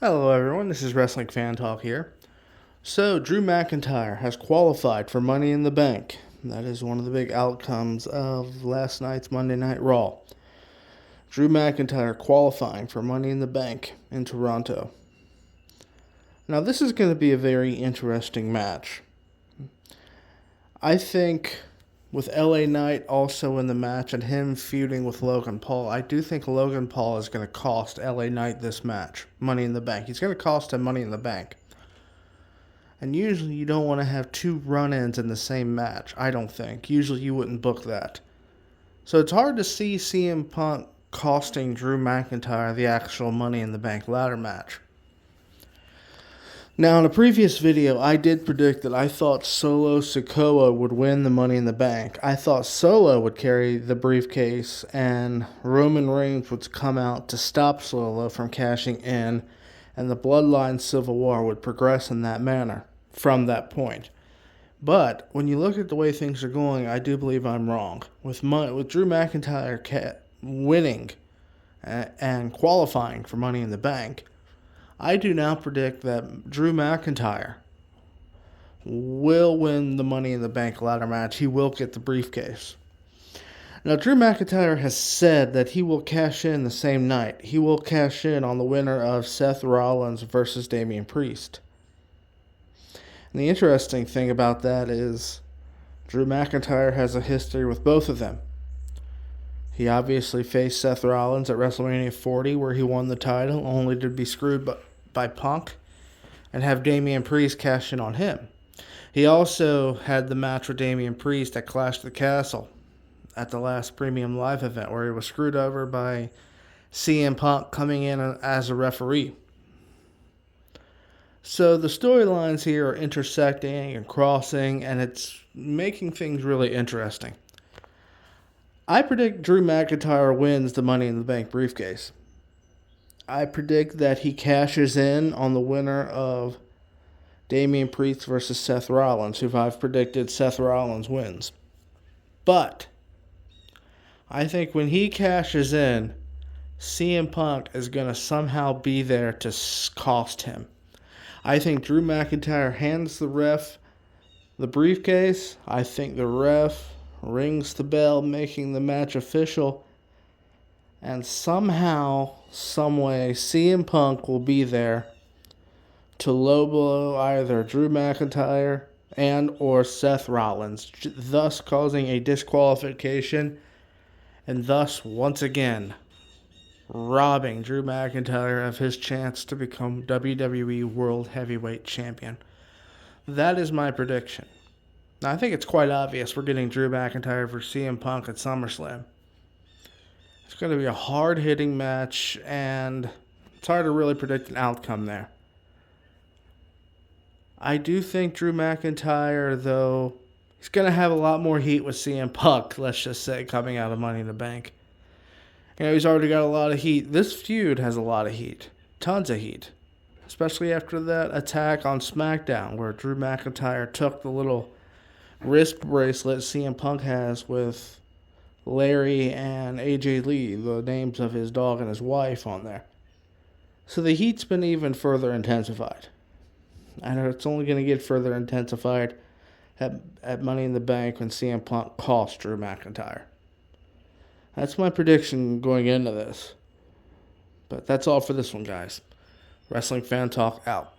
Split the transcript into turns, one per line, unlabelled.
Hello, everyone. This is Wrestling Fan Talk here. So, Drew McIntyre has qualified for Money in the Bank. That is one of the big outcomes of last night's Monday Night Raw. Drew McIntyre qualifying for Money in the Bank in Toronto. Now, this is going to be a very interesting match. I think with LA Knight also in the match and him feuding with Logan Paul, I do think Logan Paul is going to cost LA Knight this match, Money in the Bank. He's going to cost him Money in the Bank. And usually you don't want to have two run-ins in the same match, I don't think. Usually you wouldn't book that. So it's hard to see CM Punk costing Drew McIntyre the actual Money in the Bank ladder match. Now, in a previous video, I did predict that I thought Solo Sikoa would win the Money in the Bank. I thought Solo would carry the briefcase and Roman Reigns would come out to stop Solo from cashing in, and the Bloodline Civil War would progress in that manner from that point. But when you look at the way things are going, I do believe I'm wrong. With Drew McIntyre winning and qualifying for Money in the Bank, I do now predict that Drew McIntyre will win the Money in the Bank ladder match. He will get the briefcase. Now, Drew McIntyre has said that he will cash in the same night. He will cash in on the winner of Seth Rollins versus Damian Priest. And the interesting thing about that is Drew McIntyre has a history with both of them. He obviously faced Seth Rollins at WrestleMania 40 where he won the title, only to be screwed by Punk and have Damian Priest cash in on him. He also had the match with Damian Priest at Clash of the Castle at the last Premium Live event where he was screwed over by CM Punk coming in as a referee. So the storylines here are intersecting and crossing, and it's making things really interesting. I predict Drew McIntyre wins the Money in the Bank briefcase. I predict that he cashes in on the winner of Damian Priest versus Seth Rollins, who I've predicted Seth Rollins wins. But I think when he cashes in, CM Punk is going to somehow be there to cost him. I think Drew McIntyre hands the ref the briefcase. I think the ref rings the bell, making the match official. And somehow, someway, CM Punk will be there to low blow either Drew McIntyre and or Seth Rollins, thus causing a disqualification and thus, once again, robbing Drew McIntyre of his chance to become WWE World Heavyweight Champion. That is my prediction. Now, I think it's quite obvious we're getting Drew McIntyre versus CM Punk at SummerSlam. It's going to be a hard-hitting match, and it's hard to really predict an outcome there. I do think Drew McIntyre, though, he's going to have a lot more heat with CM Punk, let's just say, coming out of Money in the Bank. You know, he's already got a lot of heat. This feud has a lot of heat. Tons of heat. Especially after that attack on SmackDown where Drew McIntyre took the little wrist bracelet CM Punk has with Larry and AJ Lee, the names of his dog and his wife on there. So the heat's been even further intensified. I know it's only going to get further intensified at Money in the Bank when CM Punk costs Drew McIntyre. That's my prediction going into this. But that's all for this one, guys. Wrestling Fan Talk out.